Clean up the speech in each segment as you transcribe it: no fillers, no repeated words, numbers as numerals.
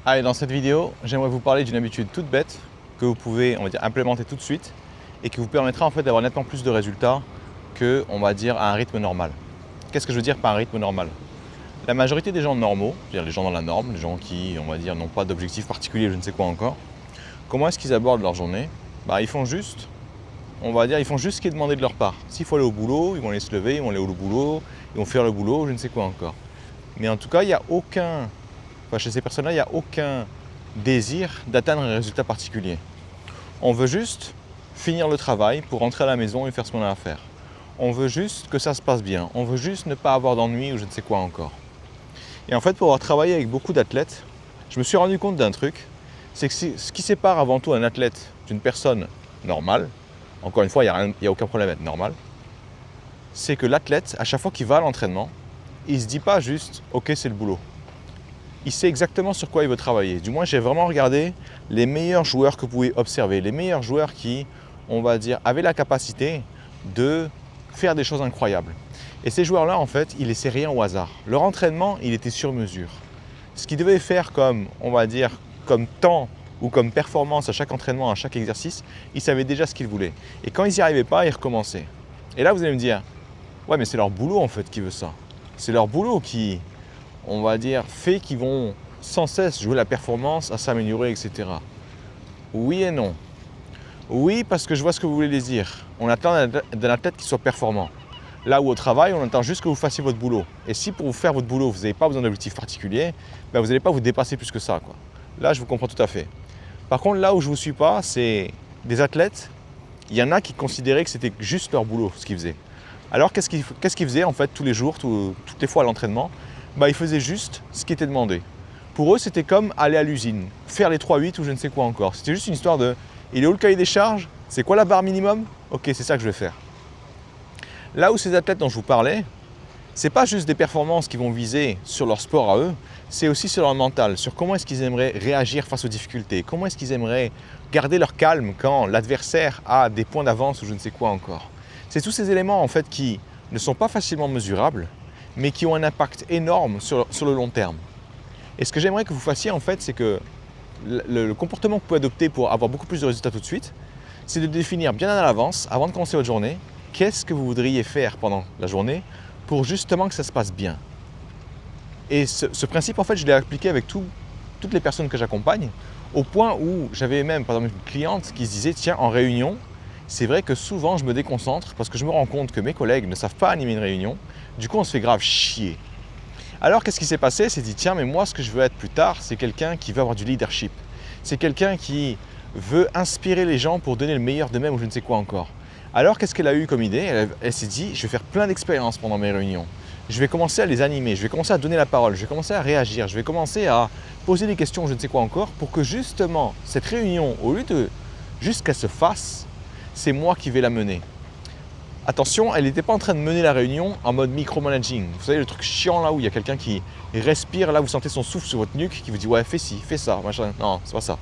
Allez, dans cette vidéo, j'aimerais vous parler d'une habitude toute bête que vous pouvez, on va dire, implémenter tout de suite et qui vous permettra en fait d'avoir nettement plus de résultats que, on va dire, à un rythme normal. Qu'est-ce que je veux dire par un rythme normal? La majorité des gens normaux, c'est-à-dire les gens dans la norme, les gens qui, on va dire, n'ont pas d'objectif particulier, je ne sais quoi encore, comment est-ce qu'ils abordent leur journée? Ils font juste, on va dire, ils font juste ce qui est demandé de leur part. S'il faut aller au boulot, ils vont aller se lever, ils vont aller au boulot, ils vont faire le boulot, je ne sais quoi encore. Mais en tout cas, il n'y a aucun, chez ces personnes-là, il n'y a aucun désir d'atteindre un résultat particulier. On veut juste finir le travail pour rentrer à la maison et faire ce qu'on a à faire. On veut juste que ça se passe bien. On veut juste ne pas avoir d'ennui ou je ne sais quoi encore. Et en fait, pour avoir travaillé avec beaucoup d'athlètes, je me suis rendu compte d'un truc, c'est que ce qui sépare avant tout un athlète d'une personne normale, encore une fois, il n'y a aucun problème à être normal, c'est que l'athlète, à chaque fois qu'il va à l'entraînement, il ne se dit pas juste « ok, c'est le boulot ». Il sait exactement sur quoi il veut travailler. Du moins, j'ai vraiment regardé les meilleurs joueurs que vous pouvez observer, les meilleurs joueurs qui, on va dire, avaient la capacité de faire des choses incroyables. Et ces joueurs-là, en fait, ils laissaient rien au hasard. Leur entraînement, il était sur mesure. Ce qu'ils devaient faire comme, on va dire, comme temps ou comme performance à chaque entraînement, à chaque exercice, ils savaient déjà ce qu'ils voulaient. Et quand ils n'y arrivaient pas, ils recommençaient. Et là, vous allez me dire, ouais, mais c'est leur boulot, en fait, qui veut ça. C'est leur boulot qui, on va dire, fait qu'ils vont sans cesse jouer la performance, à s'améliorer, etc. Oui et non. Oui, parce que je vois ce que vous voulez dire. On attend d'un athlète qui soit performant. Là où au travail, on attend juste que vous fassiez votre boulot. Et si pour vous faire votre boulot, vous n'avez pas besoin d'objectif particulier, vous n'allez pas vous dépasser plus que ça, quoi. Là, je vous comprends tout à fait. Par contre, là où je ne vous suis pas, c'est des athlètes, il y en a qui considéraient que c'était juste leur boulot, ce qu'ils faisaient. Alors, qu'est-ce qu'ils faisaient en fait tous les jours, toutes les fois à l'entraînement? Ils faisaient juste ce qui était demandé. Pour eux, c'était comme aller à l'usine, faire les 3-8 ou je ne sais quoi encore. C'était juste une histoire de « il est où le cahier des charges? C'est quoi la barre minimum? Ok, c'est ça que je vais faire ». Là où ces athlètes dont je vous parlais, ce n'est pas juste des performances qui vont viser sur leur sport à eux, c'est aussi sur leur mental, sur comment est-ce qu'ils aimeraient réagir face aux difficultés, comment est-ce qu'ils aimeraient garder leur calme quand l'adversaire a des points d'avance ou je ne sais quoi encore. C'est tous ces éléments en fait qui ne sont pas facilement mesurables, mais qui ont un impact énorme sur le long terme. Et ce que j'aimerais que vous fassiez en fait, c'est que le comportement que vous pouvez adopter pour avoir beaucoup plus de résultats tout de suite, c'est de définir bien à l'avance, avant de commencer votre journée, qu'est-ce que vous voudriez faire pendant la journée pour justement que ça se passe bien. Et ce principe, en fait, je l'ai appliqué avec toutes les personnes que j'accompagne, au point où j'avais même, par exemple, une cliente qui se disait, tiens, en réunion, c'est vrai que souvent je me déconcentre parce que je me rends compte que mes collègues ne savent pas animer une réunion, du coup on se fait grave chier. Alors qu'est-ce qui s'est passé? Elle s'est dit, tiens, mais moi ce que je veux être plus tard, c'est quelqu'un qui veut avoir du leadership. C'est quelqu'un qui veut inspirer les gens pour donner le meilleur d'eux-mêmes ou je ne sais quoi encore. Alors qu'est-ce qu'elle a eu comme idée? Elle s'est dit, je vais faire plein d'expériences pendant mes réunions. Je vais commencer à les animer, je vais commencer à donner la parole, je vais commencer à réagir, je vais commencer à poser des questions, je ne sais quoi encore, pour que justement cette réunion, au lieu de juste qu'elle se fasse, c'est moi qui vais la mener. Attention, elle n'était pas en train de mener la réunion en mode micromanaging. Vous savez, le truc chiant là où il y a quelqu'un qui respire, là vous sentez son souffle sur votre nuque, qui vous dit ouais, fais ci, fais ça, machin. Non, c'est pas ça.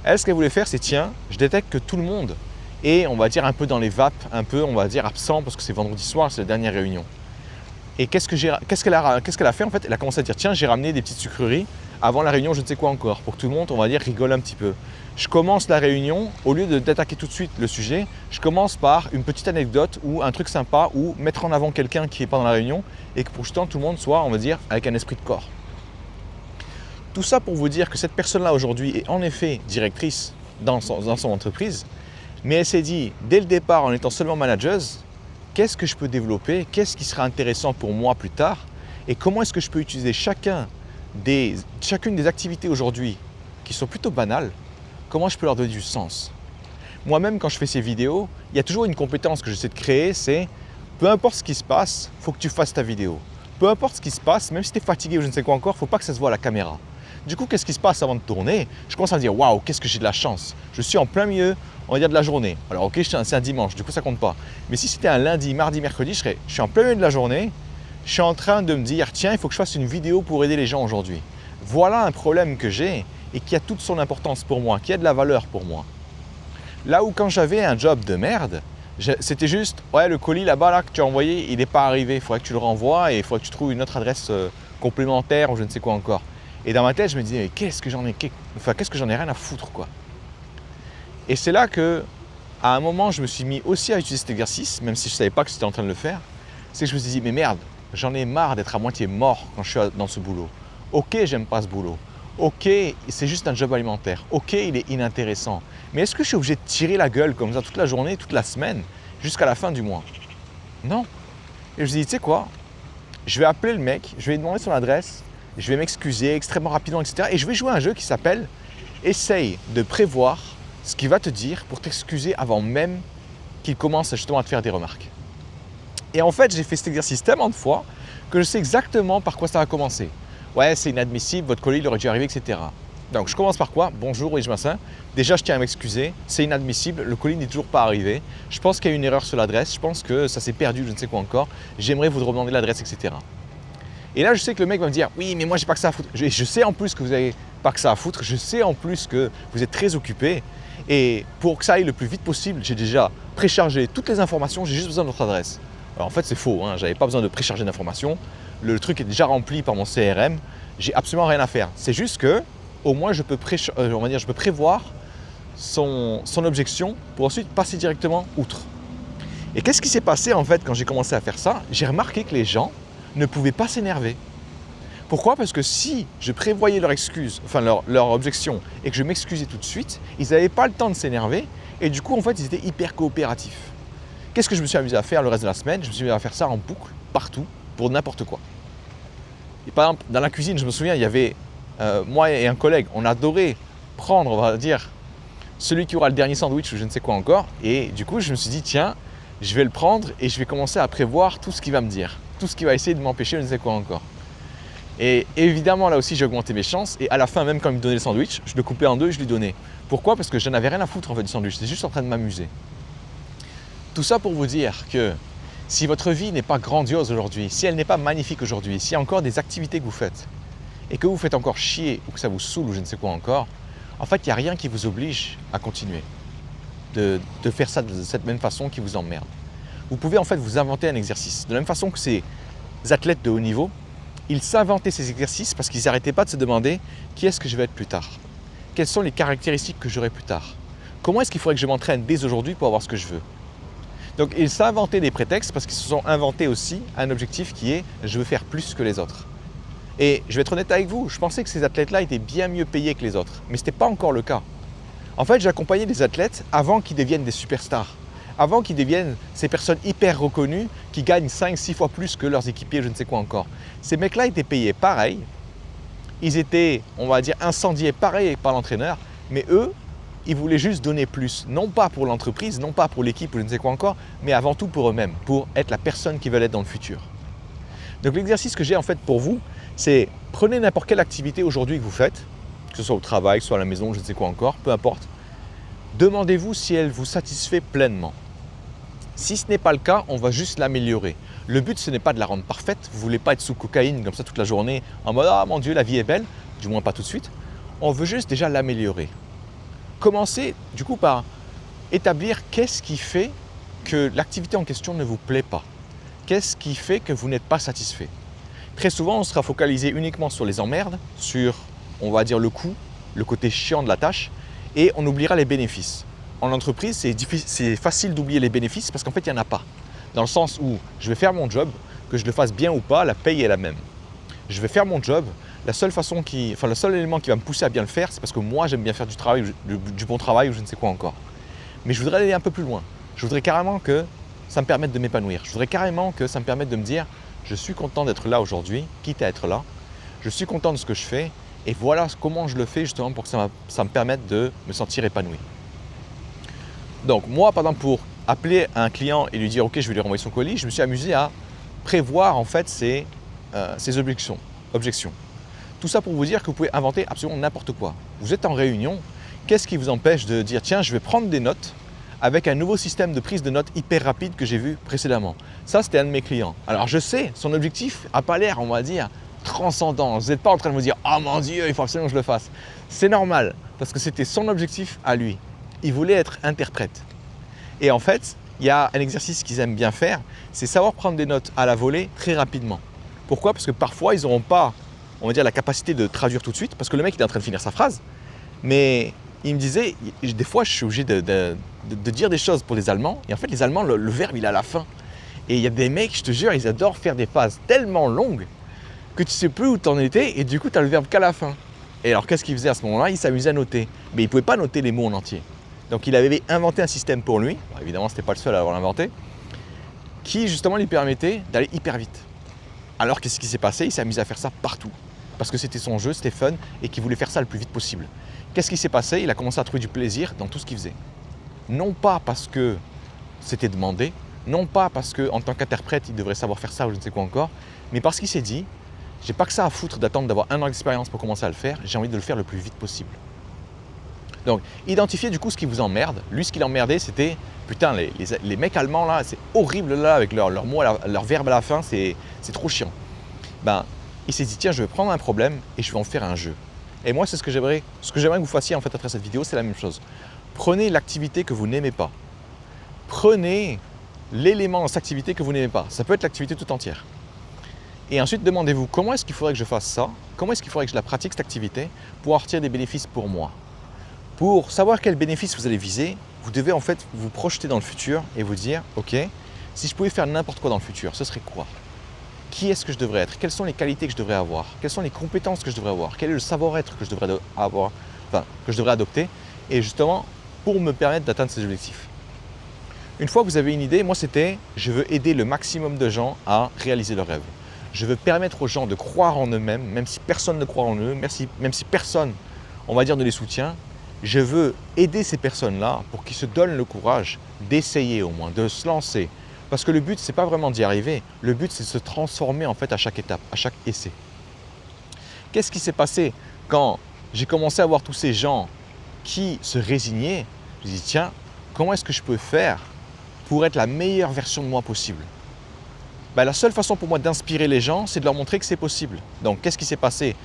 Elle, ce qu'elle voulait faire, c'est tiens, je détecte que tout le monde est, on va dire, un peu dans les vapes, un peu, on va dire, absent parce que c'est vendredi soir, c'est la dernière réunion. Et qu'est-ce qu'elle a fait en fait? Elle a commencé à dire tiens, j'ai ramené des petites sucreries avant la réunion, je ne sais quoi encore, pour que tout le monde, on va dire, rigole un petit peu. Je commence la réunion, au lieu d'attaquer tout de suite le sujet, je commence par une petite anecdote ou un truc sympa ou mettre en avant quelqu'un qui n'est pas dans la réunion et que pour justement tout le monde soit, on va dire, avec un esprit de corps. Tout ça pour vous dire que cette personne-là aujourd'hui est en effet directrice dans son entreprise, mais elle s'est dit, dès le départ, en étant seulement manageuse, qu'est-ce que je peux développer, qu'est-ce qui sera intéressant pour moi plus tard et comment est-ce que je peux utiliser chacune des activités aujourd'hui qui sont plutôt banales, comment je peux leur donner du sens. Moi-même, quand je fais ces vidéos, il y a toujours une compétence que j'essaie de créer, c'est peu importe ce qui se passe, il faut que tu fasses ta vidéo. Peu importe ce qui se passe, même si tu es fatigué ou je ne sais quoi encore, il ne faut pas que ça se voit à la caméra. Du coup, qu'est-ce qui se passe avant de tourner? Je commence à me dire, waouh, qu'est-ce que j'ai de la chance. Je suis en plein milieu, on va dire, de la journée. Alors ok, c'est un dimanche, du coup ça compte pas. Mais si c'était un lundi, mardi, mercredi, je suis en plein milieu de la journée, je suis en train de me dire, tiens, il faut que je fasse une vidéo pour aider les gens aujourd'hui. Voilà un problème que j'ai et qui a toute son importance pour moi, qui a de la valeur pour moi. Là où quand j'avais un job de merde, c'était juste, ouais, le colis là-bas là, que tu as envoyé, il n'est pas arrivé, il faudrait que tu le renvoies et il faudrait que tu trouves une autre adresse complémentaire ou je ne sais quoi encore. Et dans ma tête, je me disais, mais qu'est-ce que j'en ai rien à foutre, quoi. Et c'est là que, à un moment, je me suis mis aussi à utiliser cet exercice, même si je ne savais pas que j'étais en train de le faire. C'est que je me suis dit, mais merde, j'en ai marre d'être à moitié mort quand je suis dans ce boulot. Ok, j'aime pas ce boulot. Ok, c'est juste un job alimentaire. Ok, il est inintéressant. Mais est-ce que je suis obligé de tirer la gueule comme ça toute la journée, toute la semaine, jusqu'à la fin du mois? Non. Et je me suis dit, tu sais quoi? Je vais appeler le mec, je vais lui demander son adresse, je vais m'excuser extrêmement rapidement, etc. Et je vais jouer à un jeu qui s'appelle « Essaye de prévoir ce qu'il va te dire pour t'excuser avant même qu'il commence justement à te faire des remarques. » Et en fait, j'ai fait cet exercice tellement de fois que je sais exactement par quoi ça va commencer. Ouais, c'est inadmissible, votre colis il aurait dû arriver, etc. Donc je commence par quoi? Bonjour, oui, je m'assieds. Déjà, je tiens à m'excuser, c'est inadmissible, le colis n'est toujours pas arrivé. Je pense qu'il y a eu une erreur sur l'adresse, je pense que ça s'est perdu, je ne sais quoi encore. J'aimerais vous demander l'adresse, etc. Et là, je sais que le mec va me dire, oui, mais moi, j'ai pas que ça à foutre. Je sais en plus que vous n'avez pas que ça à foutre, je sais en plus que vous êtes très occupé. Et pour que ça aille le plus vite possible, j'ai déjà préchargé toutes les informations, j'ai juste besoin de votre adresse. Alors en fait, c'est faux, hein, je n'avais pas besoin de précharger d'informations. Le truc est déjà rempli par mon CRM, j'ai absolument rien à faire. C'est juste que, au moins, je peux prévoir son objection pour ensuite passer directement outre. Et qu'est-ce qui s'est passé en fait quand j'ai commencé à faire ça? J'ai remarqué que les gens ne pouvaient pas s'énerver. Pourquoi? Parce que si je prévoyais leur excuse, enfin leur objection, et que je m'excusais tout de suite, ils n'avaient pas le temps de s'énerver et du coup, en fait, ils étaient hyper coopératifs. Qu'est-ce que je me suis amusé à faire le reste de la semaine? Je me suis amusé à faire ça en boucle, partout, pour n'importe quoi. Et par exemple, dans la cuisine, je me souviens, il y avait moi et un collègue, on adorait prendre, on va dire, celui qui aura le dernier sandwich ou je ne sais quoi encore. Et du coup, je me suis dit, tiens, je vais le prendre et je vais commencer à prévoir tout ce qu'il va me dire, tout ce qui va essayer de m'empêcher, je ne sais quoi encore. Et évidemment, là aussi, j'ai augmenté mes chances. Et à la fin, même quand il me donnait le sandwich, je le coupais en deux et je lui donnais. Pourquoi? Parce que je n'avais rien à foutre en fait du sandwich. J'étais juste en train de m'amuser. Tout ça pour vous dire que si votre vie n'est pas grandiose aujourd'hui, si elle n'est pas magnifique aujourd'hui, s'il y a encore des activités que vous faites et que vous faites encore chier ou que ça vous saoule ou je ne sais quoi encore, en fait, il n'y a rien qui vous oblige à continuer de faire ça de cette même façon qui vous emmerde. Vous pouvez en fait vous inventer un exercice. De la même façon que ces athlètes de haut niveau, ils s'inventaient ces exercices parce qu'ils n'arrêtaient pas de se demander qui est-ce que je vais être plus tard? Quelles sont les caractéristiques que j'aurai plus tard? Comment est-ce qu'il faudrait que je m'entraîne dès aujourd'hui pour avoir ce que je veux? Donc ils s'inventaient des prétextes parce qu'ils se sont inventés aussi un objectif qui est « je veux faire plus que les autres ». Et je vais être honnête avec vous, je pensais que ces athlètes-là étaient bien mieux payés que les autres, mais ce n'était pas encore le cas. En fait, j'accompagnais des athlètes avant qu'ils deviennent des superstars, avant qu'ils deviennent ces personnes hyper reconnues qui gagnent 5-6 fois plus que leurs équipiers, je ne sais quoi encore. Ces mecs-là étaient payés pareil, ils étaient, on va dire, incendiés pareil par l'entraîneur, mais eux, ils voulaient juste donner plus, non pas pour l'entreprise, non pas pour l'équipe ou je ne sais quoi encore, mais avant tout pour eux-mêmes, pour être la personne qu'ils veulent être dans le futur. Donc l'exercice que j'ai en fait pour vous, c'est prenez n'importe quelle activité aujourd'hui que vous faites, que ce soit au travail, que ce soit à la maison, je ne sais quoi encore, peu importe. Demandez-vous si elle vous satisfait pleinement. Si ce n'est pas le cas, on va juste l'améliorer. Le but, ce n'est pas de la rendre parfaite. Vous ne voulez pas être sous cocaïne comme ça toute la journée en mode « Ah mon Dieu, la vie est belle », du moins pas tout de suite. On veut juste déjà l'améliorer. Commencez du coup par établir qu'est-ce qui fait que l'activité en question ne vous plaît pas. Qu'est-ce qui fait que vous n'êtes pas satisfait? Très souvent, on sera focalisé uniquement sur les emmerdes, sur, on va dire, le coût, le côté chiant de la tâche, et on oubliera les bénéfices. En entreprise, c'est facile d'oublier les bénéfices parce qu'en fait, il n'y en a pas. Dans le sens où je vais faire mon job, que je le fasse bien ou pas, la paye est la même. Je vais faire mon job, le seul élément qui va me pousser à bien le faire, c'est parce que moi, j'aime bien faire du travail, du bon travail ou je ne sais quoi encore. Mais je voudrais aller un peu plus loin. Je voudrais carrément que ça me permette de m'épanouir. Je voudrais carrément que ça me permette de me dire je suis content d'être là aujourd'hui, quitte à être là. Je suis content de ce que je fais et voilà comment je le fais justement pour que ça me permette de me sentir épanoui. Donc moi, par exemple, pour appeler un client et lui dire ok, je vais lui renvoyer son colis, je me suis amusé à prévoir en fait ses objections. Tout ça pour vous dire que vous pouvez inventer absolument n'importe quoi. Vous êtes en réunion, qu'est-ce qui vous empêche de dire tiens, je vais prendre des notes avec un nouveau système de prise de notes hyper rapide que j'ai vu précédemment. Ça, c'était un de mes clients. Alors je sais, son objectif n'a pas l'air, on va dire, transcendant. Vous n'êtes pas en train de vous dire « Oh mon Dieu, il faut absolument que je le fasse ». C'est normal, parce que c'était son objectif à lui. Il voulait être interprète. Et en fait, il y a un exercice qu'ils aiment bien faire, c'est savoir prendre des notes à la volée très rapidement. Pourquoi? Parce que parfois, ils n'auront pas on va dire, la capacité de traduire tout de suite, parce que le mec il est en train de finir sa phrase, mais il me disait, des fois je suis obligé de dire des choses pour les Allemands, et en fait les Allemands, le verbe il est à la fin. Et il y a des mecs, je te jure, ils adorent faire des phrases tellement longues que tu sais plus où t'en étais, et du coup tu as le verbe qu'à la fin. Et alors qu'est-ce qu'il faisait à ce moment-là? Il s'amusait à noter, mais il ne pouvait pas noter les mots en entier. Donc il avait inventé un système pour lui, bon, évidemment ce n'était pas le seul à l'avoir inventé, qui justement lui permettait d'aller hyper vite. Alors qu'est-ce qui s'est passé? Il s'est amusé à faire ça partout. Parce que c'était son jeu, c'était fun et qu'il voulait faire ça le plus vite possible. Qu'est-ce qui s'est passé? Il a commencé à trouver du plaisir dans tout ce qu'il faisait. Non pas parce que c'était demandé, non pas parce qu'en tant qu'interprète, il devrait savoir faire ça ou je ne sais quoi encore, mais parce qu'il s'est dit, j'ai pas que ça à foutre d'attendre d'avoir 1 an d'expérience pour commencer à le faire, j'ai envie de le faire le plus vite possible. Donc, identifiez du coup ce qui vous emmerde. Lui, ce qui l'emmerdait, c'était, putain, les mecs allemands là, c'est horrible là, avec leurs mots, leur verbe à la fin, c'est trop chiant. Ben, il s'est dit, tiens, je vais prendre un problème et je vais en faire un jeu. Et moi, c'est ce que j'aimerais que vous fassiez en fait après cette vidéo, c'est la même chose. Prenez l'activité que vous n'aimez pas. Prenez l'élément dans cette activité que vous n'aimez pas. Ça peut être l'activité tout entière. Et ensuite, demandez-vous, comment est-ce qu'il faudrait que je fasse ça? Comment est-ce qu'il faudrait que je la pratique, cette activité, pour en retirer des bénéfices pour moi? Pour savoir quels bénéfices vous allez viser, vous devez en fait vous projeter dans le futur et vous dire, ok, si je pouvais faire n'importe quoi dans le futur, ce serait quoi? Qui est-ce que je devrais être? Quelles sont les qualités que je devrais avoir? Quelles sont les compétences que je devrais avoir? Quel est le savoir-être que je devrais avoir, enfin, que je devrais adopter? Et justement, pour me permettre d'atteindre ces objectifs. Une fois que vous avez une idée, moi c'était, je veux aider le maximum de gens à réaliser leurs rêves. Je veux permettre aux gens de croire en eux-mêmes, même si personne ne croit en eux, même si personne, on va dire, ne les soutient. Je veux aider ces personnes-là pour qu'ils se donnent le courage d'essayer au moins, de se lancer. Parce que le but, ce n'est pas vraiment d'y arriver. Le but, c'est de se transformer en fait à chaque étape, à chaque essai. Qu'est-ce qui s'est passé quand j'ai commencé à voir tous ces gens qui se résignaient? Je me suis dit, tiens, comment est-ce que je peux faire pour être la meilleure version de moi possible? La seule façon pour moi d'inspirer les gens, c'est de leur montrer que c'est possible. Donc, qu'est-ce qui s'est passé?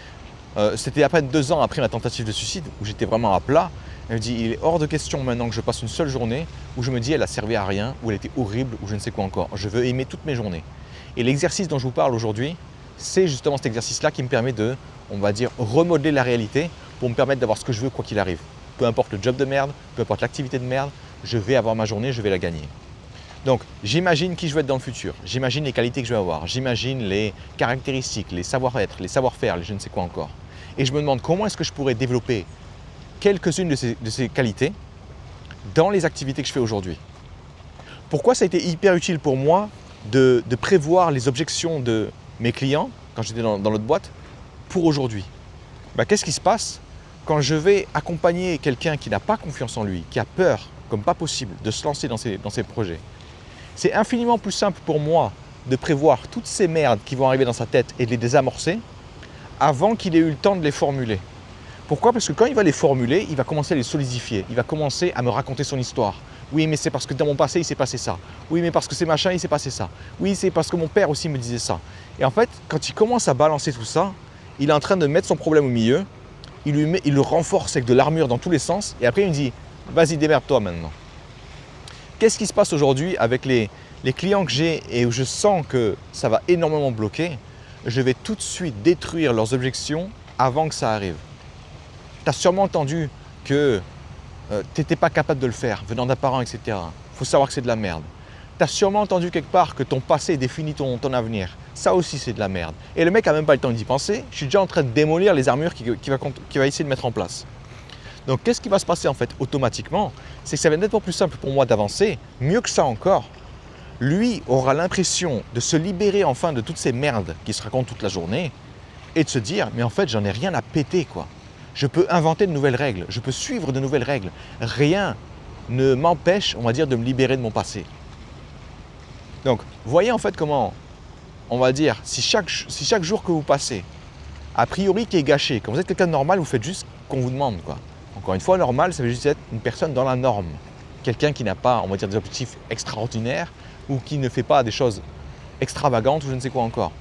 C'était à peine 2 ans après ma tentative de suicide, où j'étais vraiment à plat. Elle me dit, il est hors de question maintenant que je passe une seule journée où je me dis, elle a servi à rien, ou elle était horrible, ou je ne sais quoi encore. Je veux aimer toutes mes journées. Et l'exercice dont je vous parle aujourd'hui, c'est justement cet exercice-là qui me permet de, on va dire, remodeler la réalité pour me permettre d'avoir ce que je veux quoi qu'il arrive. Peu importe le job de merde, peu importe l'activité de merde, je vais avoir ma journée, je vais la gagner. Donc, j'imagine qui je vais être dans le futur, j'imagine les qualités que je vais avoir, j'imagine les caractéristiques, les savoir-être, les savoir-faire, les je ne sais quoi encore. Et je me demande comment est-ce que je pourrais développer quelques-unes de ces qualités dans les activités que je fais aujourd'hui. Pourquoi ça a été hyper utile pour moi de prévoir les objections de mes clients quand j'étais dans notre boîte pour aujourd'hui? Qu'est-ce qui se passe quand je vais accompagner quelqu'un qui n'a pas confiance en lui, qui a peur, comme pas possible, de se lancer dans ses projets? C'est infiniment plus simple pour moi de prévoir toutes ces merdes qui vont arriver dans sa tête et de les désamorcer avant qu'il ait eu le temps de les formuler. Pourquoi? Parce que quand il va les formuler, il va commencer à les solidifier. Il va commencer à me raconter son histoire. Oui, mais c'est parce que dans mon passé, il s'est passé ça. Oui, mais parce que c'est machin, il s'est passé ça. Oui, c'est parce que mon père aussi me disait ça. Et en fait, quand il commence à balancer tout ça, il est en train de mettre son problème au milieu. Il le renforce avec de l'armure dans tous les sens. Et après, il me dit, vas-y, démerde-toi maintenant. Qu'est-ce qui se passe aujourd'hui avec les clients que j'ai et où je sens que ça va énormément bloquer? Je vais tout de suite détruire leurs objections avant que ça arrive. Tu as sûrement entendu que tu n'étais pas capable de le faire, venant d'un parent, etc. Il faut savoir que c'est de la merde. Tu as sûrement entendu quelque part que ton passé définit ton avenir. Ça aussi, c'est de la merde. Et le mec n'a même pas le temps d'y penser. Je suis déjà en train de démolir les armures qu'il va essayer de mettre en place. Donc, qu'est-ce qui va se passer en fait automatiquement? C'est que ça va être nettement plus simple pour moi d'avancer. Mieux que ça encore, lui aura l'impression de se libérer enfin de toutes ces merdes qui se racontent toute la journée et de se dire, mais en fait, j'en ai rien à péter, quoi. Je peux inventer de nouvelles règles, je peux suivre de nouvelles règles. Rien ne m'empêche, on va dire, de me libérer de mon passé. Donc, voyez en fait comment, on va dire, si chaque jour que vous passez, a priori qui est gâché, quand vous êtes quelqu'un de normal, vous faites juste ce qu'on vous demande, quoi. Encore une fois, normal, ça veut juste être une personne dans la norme. Quelqu'un qui n'a pas, on va dire, des objectifs extraordinaires ou qui ne fait pas des choses extravagantes ou je ne sais quoi encore.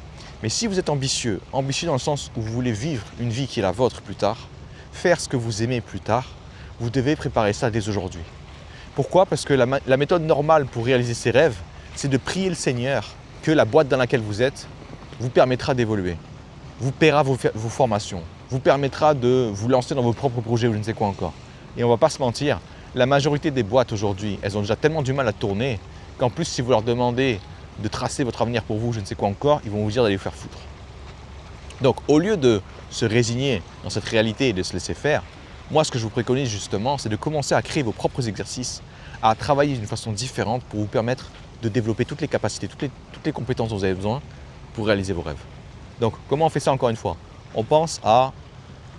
Mais si vous êtes ambitieux dans le sens où vous voulez vivre une vie qui est la vôtre plus tard, faire ce que vous aimez plus tard, vous devez préparer ça dès aujourd'hui. Pourquoi? Parce que la méthode normale pour réaliser ses rêves, c'est de prier le Seigneur que la boîte dans laquelle vous êtes vous permettra d'évoluer. vous paiera vos formations, vous permettra de vous lancer dans vos propres projets ou je ne sais quoi encore. Et on ne va pas se mentir, la majorité des boîtes aujourd'hui, elles ont déjà tellement du mal à tourner qu'en plus, si vous leur demandez de tracer votre avenir pour vous, je ne sais quoi encore, ils vont vous dire d'aller vous faire foutre. Donc, au lieu de se résigner dans cette réalité et de se laisser faire, moi, ce que je vous préconise justement, c'est de commencer à créer vos propres exercices, à travailler d'une façon différente pour vous permettre de développer toutes les capacités, toutes les compétences dont vous avez besoin pour réaliser vos rêves. Donc, comment on fait ça encore une fois? On pense à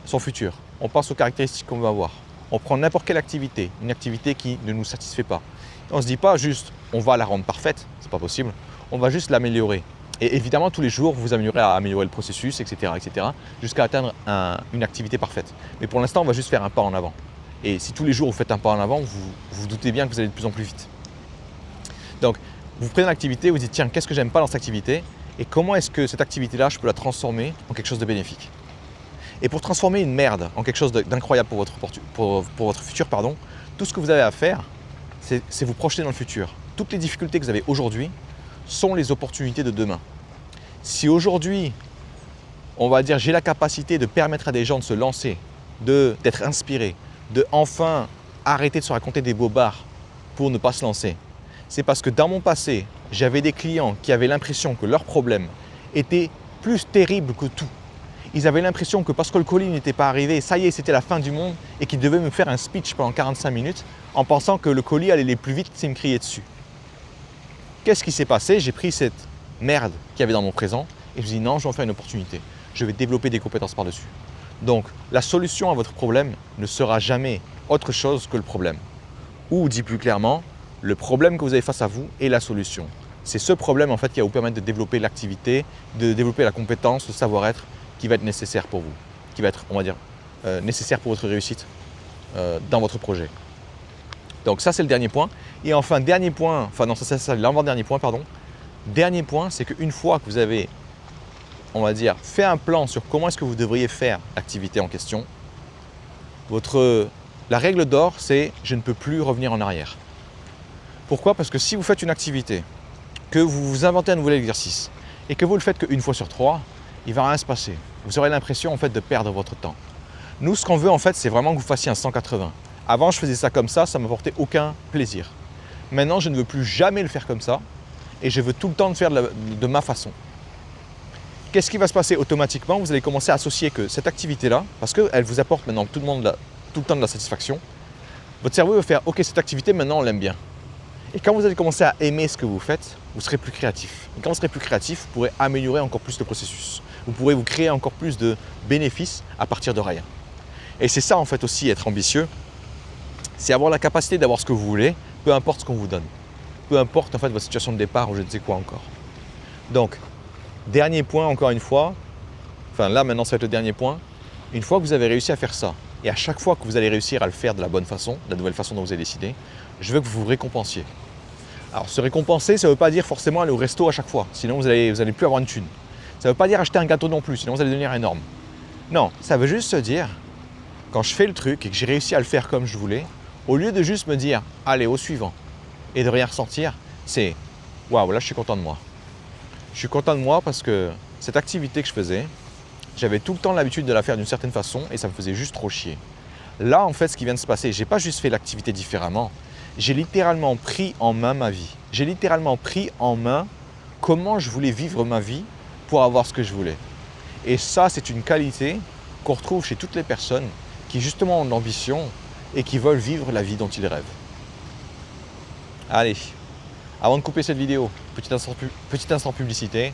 son futur, on pense aux caractéristiques qu'on veut avoir. On prend n'importe quelle activité, une activité qui ne nous satisfait pas. On ne se dit pas juste, on va la rendre parfaite, c'est pas possible, on va juste l'améliorer. Et évidemment, tous les jours, vous vous améliorez à améliorer le processus, etc., jusqu'à atteindre une activité parfaite. Mais pour l'instant, on va juste faire un pas en avant. Et si tous les jours, vous faites un pas en avant, vous vous doutez bien que vous allez de plus en plus vite. Donc, vous prenez l'activité, vous dites, tiens, qu'est-ce que j'aime pas dans cette activité? Et comment est-ce que cette activité-là, je peux la transformer en quelque chose de bénéfique? Et pour transformer une merde en quelque chose d'incroyable pour votre futur, tout ce que vous avez à faire, c'est vous projeter dans le futur. Toutes les difficultés que vous avez aujourd'hui sont les opportunités de demain. Si aujourd'hui, on va dire, j'ai la capacité de permettre à des gens de se lancer, d'être inspirés, de enfin arrêter de se raconter des bobards pour ne pas se lancer, c'est parce que dans mon passé, j'avais des clients qui avaient l'impression que leurs problèmes étaient plus terribles que tout. Ils avaient l'impression que parce que le colis n'était pas arrivé, ça y est, c'était la fin du monde et qu'ils devaient me faire un speech pendant 45 minutes en pensant que le colis allait aller plus vite s'ils me criaient dessus. Qu'est-ce qui s'est passé? J'ai pris cette merde qu'il y avait dans mon présent et je me suis dit non, je vais en faire une opportunité. Je vais développer des compétences par-dessus. Donc, la solution à votre problème ne sera jamais autre chose que le problème. Ou, dit plus clairement, le problème que vous avez face à vous est la solution. C'est ce problème en fait qui va vous permettre de développer l'activité, de développer la compétence, le savoir-être qui va être nécessaire pour vous, qui va être, on va dire, nécessaire pour votre réussite dans votre projet. Donc ça, c'est le dernier point. Et enfin, dernier point, enfin non, ça c'est l'avant-dernier point, pardon. Dernier point, c'est qu'une fois que vous avez, on va dire, fait un plan sur comment est-ce que vous devriez faire l'activité en question, la règle d'or, c'est je ne peux plus revenir en arrière. Pourquoi? Parce que si vous faites une activité, que vous vous inventez un nouvel exercice et que vous le faites qu'une fois sur 3, il ne va rien se passer. Vous aurez l'impression en fait de perdre votre temps. Nous, ce qu'on veut en fait, c'est vraiment que vous fassiez un 180. Avant, je faisais ça comme ça ne m'apportait aucun plaisir. Maintenant, je ne veux plus jamais le faire comme ça et je veux tout le temps le faire de ma façon. Qu'est-ce qui va se passer automatiquement? Vous allez commencer à associer que cette activité-là, parce qu'elle vous apporte maintenant tout le temps de la satisfaction, votre cerveau va faire « Ok, cette activité, maintenant, on l'aime bien ». Et quand vous allez commencer à aimer ce que vous faites, vous serez plus créatif. Et quand vous serez plus créatif, vous pourrez améliorer encore plus le processus. Vous pourrez vous créer encore plus de bénéfices à partir de rien. Et c'est ça en fait aussi être ambitieux, c'est avoir la capacité d'avoir ce que vous voulez, peu importe ce qu'on vous donne. Peu importe en fait votre situation de départ ou je ne sais quoi encore. Donc, dernier point encore une fois, enfin là maintenant ça va être le dernier point, une fois que vous avez réussi à faire ça, et à chaque fois que vous allez réussir à le faire de la bonne façon, de la nouvelle façon dont vous avez décidé, je veux que vous vous récompensiez. Alors se récompenser, ça ne veut pas dire forcément aller au resto à chaque fois, sinon vous allez plus avoir une thune. Ça ne veut pas dire acheter un gâteau non plus, sinon vous allez devenir énorme. Non, ça veut juste se dire, quand je fais le truc et que j'ai réussi à le faire comme je voulais, au lieu de juste me dire, allez au suivant, et de rien ressentir, c'est, waouh, là je suis content de moi. Je suis content de moi parce que cette activité que je faisais, j'avais tout le temps l'habitude de la faire d'une certaine façon et ça me faisait juste trop chier. Là, en fait, ce qui vient de se passer, je n'ai pas juste fait l'activité différemment, j'ai littéralement pris en main ma vie. J'ai littéralement pris en main comment je voulais vivre ma vie pour avoir ce que je voulais. Et ça, c'est une qualité qu'on retrouve chez toutes les personnes qui justement ont de l'ambition et qui veulent vivre la vie dont ils rêvent. Allez, avant de couper cette vidéo, petit instant publicité.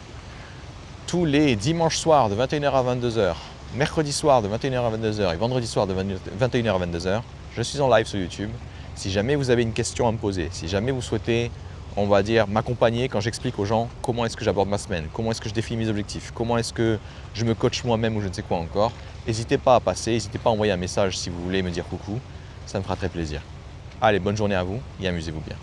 Tous les dimanches soirs de 21h à 22h, mercredi soir de 21h à 22h et vendredi soir de 21h à 22h, je suis en live sur YouTube. Si jamais vous avez une question à me poser, si jamais vous souhaitez, on va dire, m'accompagner quand j'explique aux gens comment est-ce que j'aborde ma semaine, comment est-ce que je définis mes objectifs, comment est-ce que je me coach moi-même ou je ne sais quoi encore, n'hésitez pas à passer, n'hésitez pas à envoyer un message si vous voulez me dire coucou, ça me fera très plaisir. Allez, bonne journée à vous et amusez-vous bien.